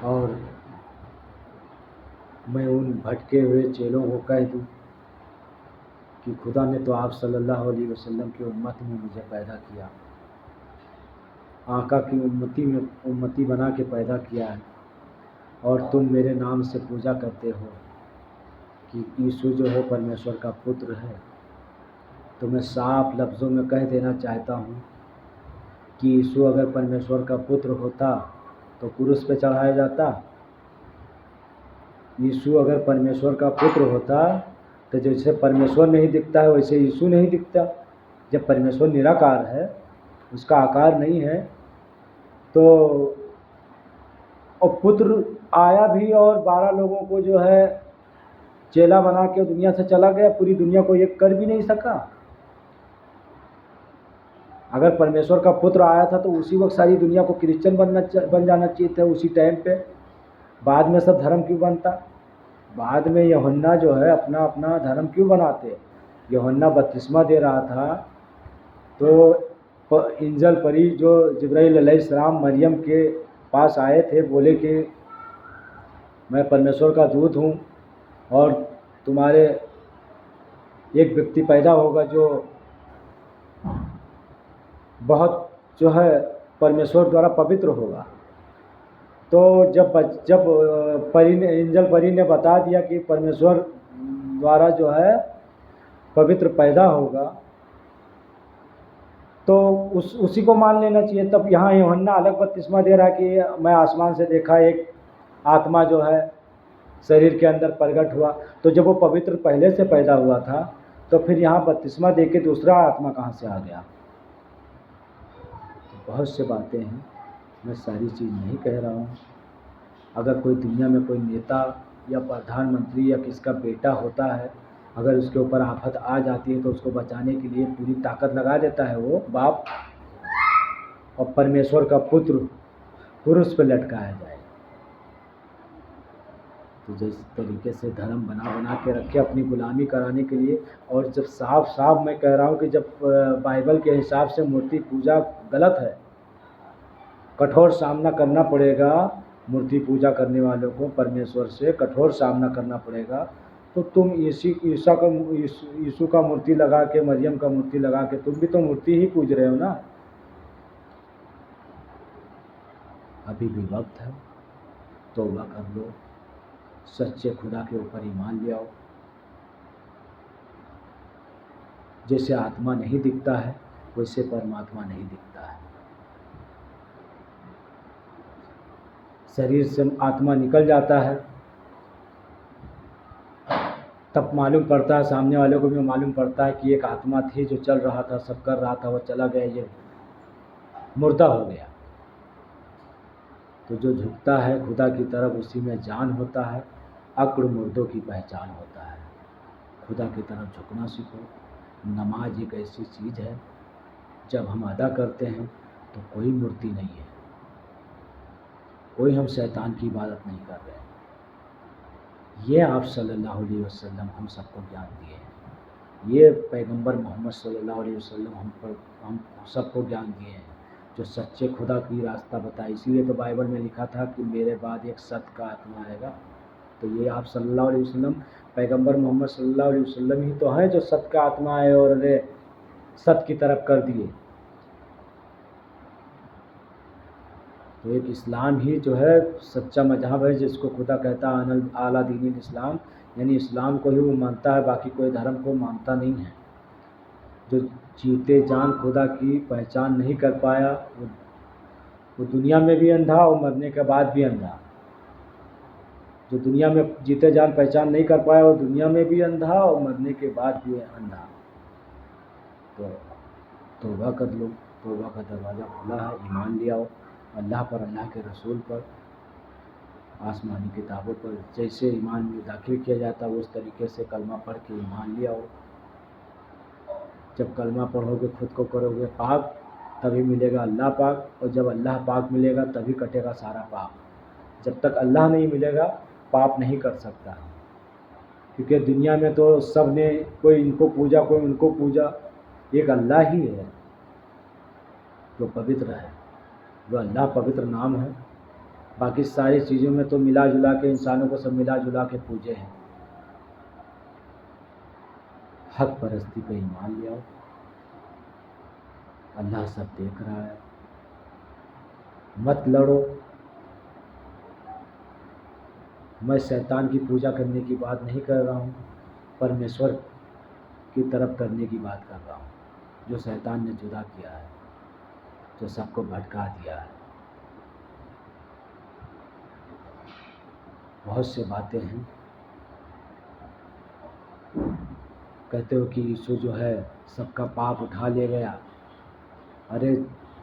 और मैं उन भटके हुए चेलों को कह दूँ कि खुदा ने तो आप सल्लल्लाहु अलैहि वसल्लम की उम्मत में मुझे पैदा किया, आका की उम्मती बना के पैदा किया है, और तुम मेरे नाम से पूजा करते हो कि यीशु जो है परमेश्वर का पुत्र है। तो मैं साफ लफ्ज़ों में कह देना चाहता हूँ कि यीशु अगर परमेश्वर का पुत्र होता तो क्रूस पे चढ़ाया जाता। यीशु अगर परमेश्वर का पुत्र होता तो जैसे परमेश्वर नहीं दिखता है वैसे यीशु नहीं दिखता। जब परमेश्वर निराकार है, उसका आकार नहीं है, तो और पुत्र आया भी और 12 लोगों को जो है चेला बना के दुनिया से चला गया, पूरी दुनिया को एक कर भी नहीं सका। अगर परमेश्वर का पुत्र आया था तो उसी वक्त सारी दुनिया को क्रिश्चियन बन जाना चाहिए था उसी टाइम पे। बाद में सब धर्म क्यों बनता? बाद में यूहन्ना जो है अपना अपना धर्म क्यों बनाते? यूहन्ना बपतिस्मा दे रहा था तो इंजल परी जो जिब्राइल अलैहिस्सलाम मरियम के पास आए थे, बोले कि मैं परमेश्वर का दूत हूँ और तुम्हारे एक व्यक्ति पैदा होगा जो बहुत जो है परमेश्वर द्वारा पवित्र होगा। तो जब इंजल परी ने बता दिया कि परमेश्वर द्वारा जो है पवित्र पैदा होगा, तो उसी को मान लेना चाहिए। तब यहाँ यूहन्ना अलग बपतिस्मा दे रहा है कि मैं आसमान से देखा एक आत्मा जो है शरीर के अंदर प्रकट हुआ। तो जब वो पवित्र पहले से पैदा हुआ था तो फिर यहाँ बपतिस्मा दे के दूसरा आत्मा कहाँ से आ गया? बहुत से बातें हैं, मैं सारी चीज़ नहीं कह रहा हूँ। अगर कोई दुनिया में कोई नेता या प्रधानमंत्री या किसका बेटा होता है, अगर उसके ऊपर आफत आ जाती है तो उसको बचाने के लिए पूरी ताकत लगा देता है वो बाप, और परमेश्वर का पुत्र क्रूस पर लटकाया जाए। तो जिस तरीके से धर्म बना के रखे अपनी गुलामी कराने के लिए, और जब साफ मैं कह रहा हूँ कि जब बाइबल के हिसाब से मूर्ति पूजा गलत है, कठोर सामना करना पड़ेगा मूर्ति पूजा करने वालों को, परमेश्वर से कठोर सामना करना पड़ेगा। तो तुम यीशु का मूर्ति लगा के, मरियम का मूर्ति लगा के तुम भी तो मूर्ति ही पूज रहे हो ना। अभी भी वक्त है, तौबा कर लो, सच्चे खुदा के ऊपर ईमान ले आओ। जैसे आत्मा नहीं दिखता है वैसे परमात्मा नहीं दिखता है। शरीर से आत्मा निकल जाता है तब मालूम पड़ता है, सामने वाले को भी मालूम पड़ता है कि एक आत्मा थी जो चल रहा था, सब कर रहा था, वो चला गया, ये मुर्दा हो गया। तो जो झुकता है खुदा की तरफ उसी में जान होता है। अक्ड़ मुर्दों की पहचान होता है। खुदा की तरफ झुकना सीखो। नमाज एक ऐसी चीज़ है जब हम अदा करते हैं तो कोई मूर्ति नहीं है, कोई हम शैतान की इबादत नहीं कर रहे हैं। ये आप सल्लल्लाहु अलैहि वसल्लम हम सबको ज्ञान दिए हैं। ये पैगंबर मोहम्मद सल्लल्लाहु अलैहि वसल्लम हम सबको ज्ञान दिए हैं, जो सच्चे खुदा की रास्ता बताए। इसीलिए तो बाइबल में लिखा था कि मेरे बाद एक सत्य का आत्मा आएगा। तो ये आप सल्लल्लाहु अलैहि वसल्लम, पैगंबर मोहम्मद सल्लल्लाहु अलैहि वसल्लम ही तो हैं जो सत्य का आत्मा आए और सत्य की तरफ कर दिए। तो एक इस्लाम ही जो है सच्चा मजहब है, जिसको खुदा कहता है आला दीन इस्लाम, यानी इस्लाम को ही वो मानता है, बाकी कोई धर्म को मानता नहीं है। जो जीते जान खुदा की पहचान नहीं कर पाया वो दुनिया में भी अंधा और मरने के बाद भी अंधा। जो दुनिया में जीते जान पहचान नहीं कर पाया वो दुनिया में भी अंधा और मरने के बाद भी अंधा। तो तौबा कर लो, तौबा का दरवाज़ा खुला है। ईमान ले आओ अल्लाह पर, अल्लाह के रसूल पर, आसमानी किताबों पर। जैसे ईमान में दाखिल किया जाता है उस तरीके से कलमा पढ़ के ईमान ले आओ। जब कलमा पढ़ोगे, खुद को करोगे पाक, तभी मिलेगा अल्लाह पाक, और जब अल्लाह पाक मिलेगा तभी कटेगा सारा पाप। जब तक अल्लाह नहीं मिलेगा पाप नहीं कर सकता, क्योंकि दुनिया में तो सब ने कोई इनको पूजा कोई उनको पूजा, एक अल्लाह ही है जो पवित्र है, जो अल्लाह पवित्र नाम है। बाकी सारी चीज़ों में तो मिला जुला के इंसानों को सब मिला जुला के पूजे हैं। हक परस्ती पे ईमान ले आओ, अल्लाह सब देख रहा है। मत लड़ो। मैं शैतान की पूजा करने की बात नहीं कर रहा हूँ, परमेश्वर की तरफ करने की बात कर रहा हूँ, जो शैतान ने जुदा किया है, जो सबको भटका दिया है। बहुत से बातें हैं। कहते हो कि यीशु जो है सबका पाप उठा ले गया। अरे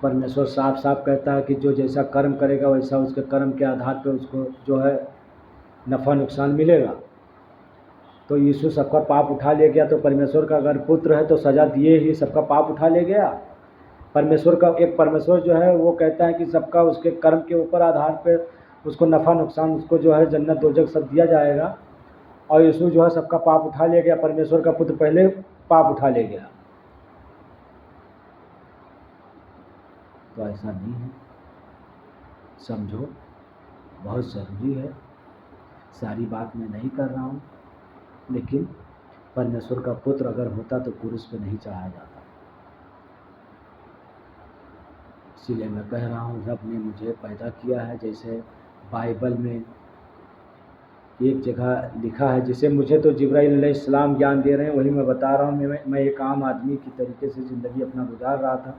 परमेश्वर साफ साफ कहता है कि जो जैसा कर्म करेगा वैसा उसके कर्म के आधार पर उसको जो है नफ़ा नुकसान मिलेगा। तो यीशु सबका पाप उठा ले गया, तो परमेश्वर का अगर पुत्र है तो सज़ा दिए ही सबका पाप उठा ले गया। परमेश्वर का एक परमेश्वर जो है वो कहता है कि सबका उसके कर्म के ऊपर आधार पर उसको नफ़ा नुकसान, उसको जो है जन्नत दोजख सब दिया जाएगा। और यीशु जो है सबका पाप उठा ले गया, परमेश्वर का पुत्र पहले पाप उठा ले गया। तो ऐसा नहीं है, समझो, बहुत ज़रूरी है। सारी बात मैं नहीं कर रहा हूँ, लेकिन परमेश्वर का पुत्र अगर होता तो क्रूस पे नहीं चढ़ाया जाता। इसीलिए मैं कह रहा हूँ, रब ने मुझे पैदा किया है। जैसे बाइबल में एक जगह लिखा है, जिसे मुझे तो जिब्राइल अलैहिस्सलाम ज्ञान दे रहे हैं, वही मैं बता रहा हूँ। मैं एक आम आदमी की तरीके से ज़िंदगी अपना गुजार रहा था,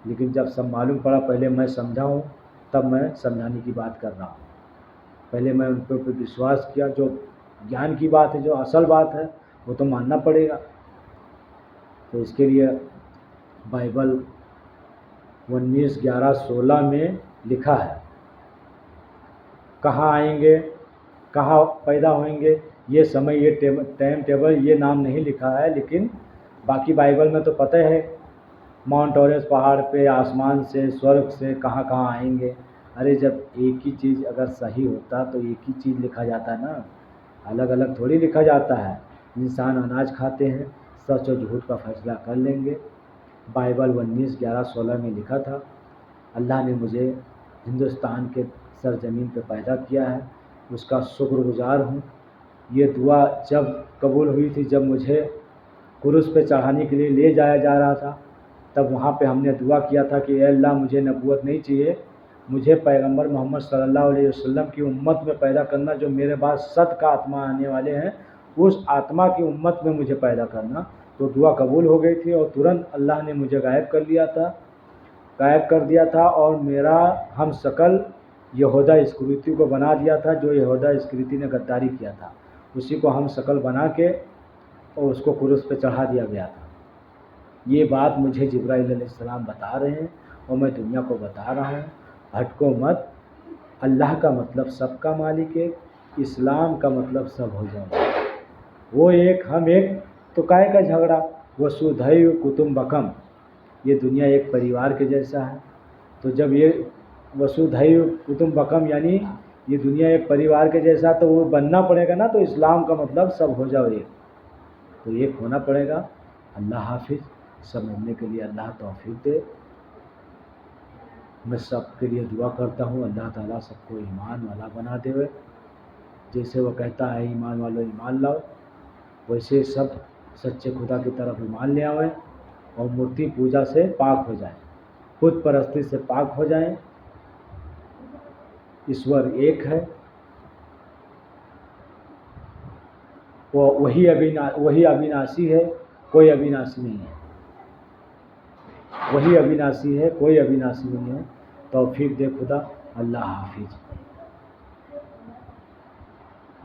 लेकिन जब सब मालूम पड़ा, पहले मैं समझा हूँ, तब मैं समझाने की बात कर रहा हूँ। पहले मैं उनके ऊपर विश्वास किया। जो ज्ञान की बात है, जो असल बात है, वो तो मानना पड़ेगा। तो इसके लिए बाइबल 19:11-16 में लिखा है, कहाँ आएंगे, कहाँ पैदा होंगे, ये समय, ये टाइम टेबल, ये नाम नहीं लिखा है। लेकिन बाकी बाइबल में तो पता है, माउंट एवरेस्ट पहाड़ पे, आसमान से, स्वर्ग से, कहाँ कहाँ आएंगे। अरे जब एक ही चीज़ अगर सही होता तो एक ही चीज़ लिखा जाता ना, अलग अलग थोड़ी लिखा जाता है। इंसान अनाज खाते हैं, सच और झूठ का फैसला कर लेंगे। बाइबल 19:11-16 में लिखा था, अल्लाह ने मुझे हिंदुस्तान के सरजमीन पे पैदा किया है, उसका शुक्रगुजार हूँ। ये दुआ जब कबूल हुई थी, जब मुझे क्रूस पे चढ़ाने के लिए ले जाया जा रहा था, तब वहाँ पे हमने दुआ किया था कि अल्लाह, मुझे नबूवत नहीं चाहिए, मुझे पैगंबर मोहम्मद सल्लल्लाहु अलैहि वसल्लम की उम्मत में पैदा करना। जो मेरे बाद सत का आत्मा आने वाले हैं, उस आत्मा की उम्मत में मुझे पैदा करना। तो दुआ कबूल हो गई थी और तुरंत अल्लाह ने मुझे गायब कर दिया था और मेरा हम शकल यहूदा इस्करियोती को बना दिया था। जो यहूदा इस्करियोती ने गद्दारी किया था, उसी को हम शकल बना के और उसको क्रूस पे चढ़ा दिया गया था। ये बात मुझे जिब्राइल अलैहिस्सलाम बता रहे हैं और मैं दुनिया को बता रहा हूँ, भटको मत। अल्लाह का मतलब सबका मालिक है, इस्लाम का मतलब सब हो जाए। वो एक, हम एक, तो काहे का झगड़ा। वसुधैव कुटुम्बकम, ये दुनिया एक परिवार के जैसा है। तो जब ये वसुधैव कुटुम्बकम यानी ये दुनिया एक परिवार के जैसा, तो वो बनना पड़ेगा ना। तो इस्लाम का मतलब सब हो जाओ एक, तो एक होना पड़ेगा। अल्लाह हाफिज़। समझने के लिए अल्लाह तौफीक दे। मैं सबके लिए दुआ करता हूँ, अल्लाह ताला सबको ईमान वाला बना देवे। जैसे वो कहता है ईमान वालों ईमान लाओ, वैसे सब सच्चे खुदा की तरफ ईमान ले आवें और मूर्ति पूजा से पाक हो जाए, खुद परस्ती से पाक हो जाएं। ईश्वर एक है, वो वही अविनाशी है, कोई अविनाशी नहीं है। वही अविनाशी है, कोई अविनाशी नहीं है। तौफीक दे खुदा। अल्लाह हाफिज़।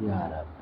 या रब।